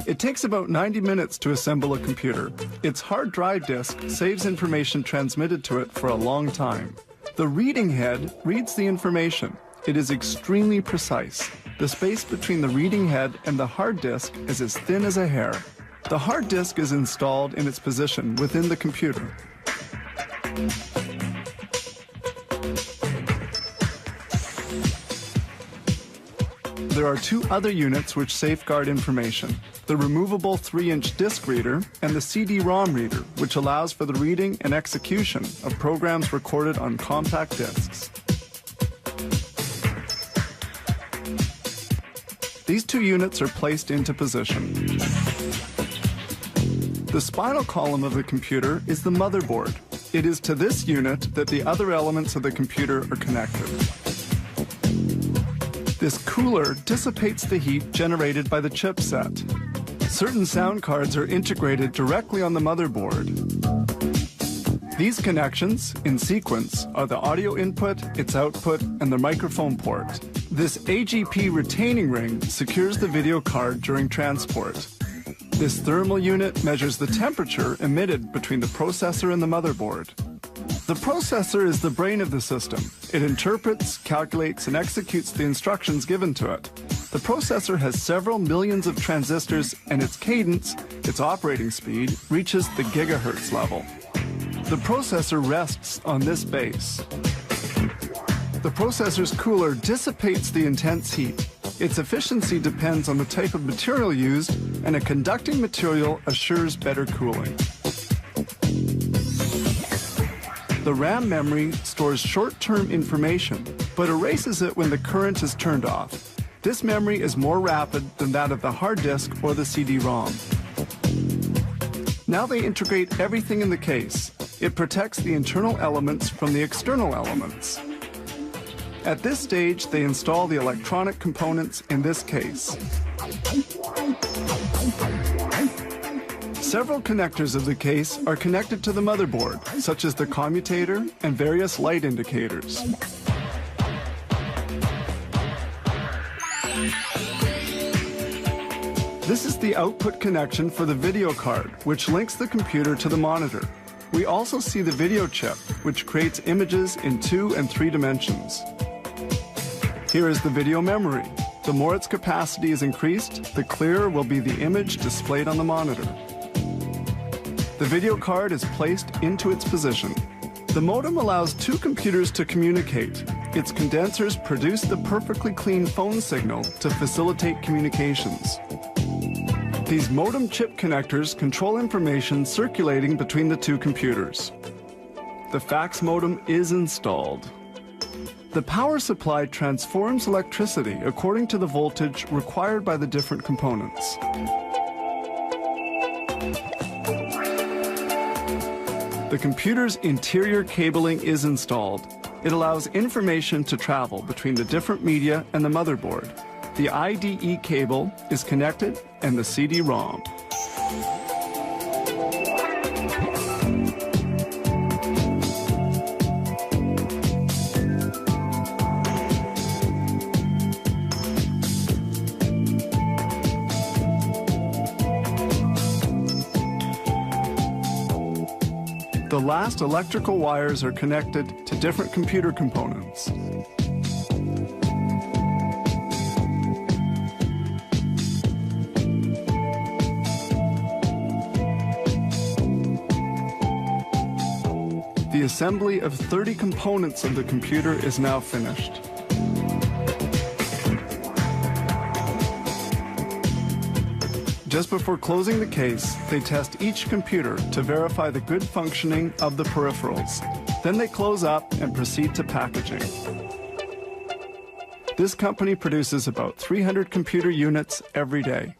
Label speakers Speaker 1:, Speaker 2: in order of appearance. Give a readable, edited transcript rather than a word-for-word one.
Speaker 1: It takes about 90 minutes to assemble a computer. Its hard drive disk saves information transmitted to it for a long time. The reading head reads the information. It is extremely precise. The space between the reading head and the hard disk is as thin as a hair. The hard disk is installed in its position within the computer. There are two other units which safeguard information: the removable 3-inch disc reader and the CD-ROM reader, which allows for the reading and execution of programs recorded on compact discs. These two units are placed into position. The spinal column of the computer is the motherboard. It is to this unit that the other elements of the computer are connected. This cooler dissipates the heat generated by the chipset. Certain sound cards are integrated directly on the motherboard. These connections, in sequence, are the audio input, its output, and the microphone port. This AGP retaining ring secures the video card during transport. This thermal unit measures the temperature emitted between the processor and the motherboard. The processor is the brain of the system. It interprets, calculates, and executes the instructions given to it. The processor has several millions of transistors, and its cadence, its operating speed, reaches the gigahertz level. The processor rests on this base. The processor's cooler dissipates the intense heat. Its efficiency depends on the type of material used, and a conducting material assures better cooling. The RAM memory stores short-term information, but erases it when the current is turned off. This memory is more rapid than that of the hard disk or the CD-ROM. Now they integrate everything in the case. It protects the internal elements from the external elements. At this stage, they install the electronic components in this case. Several connectors of the case are connected to the motherboard, such as the commutator and various light indicators. This is the output connection for the video card, which links the computer to the monitor. We also see the video chip, which creates images in 2 and 3 dimensions. Here is the video memory. The more its capacity is increased, the clearer will be the image displayed on the monitor. The video card is placed into its position. The modem allows two computers to communicate. Its condensers produce the perfectly clean phone signal to facilitate communications. These modem chip connectors control information circulating between the two computers. The fax modem is installed. The power supply transforms electricity according to the voltage required by the different components. The computer's interior cabling is installed. It allows information to travel between the different media and the motherboard. The IDE cable is connected and the CD-ROM. The last electrical wires are connected to different computer components. The assembly of 30 components of the computer is now finished. Just before closing the case, they test each computer to verify the good functioning of the peripherals. Then they close up and proceed to packaging. This company produces about 300 computer units every day.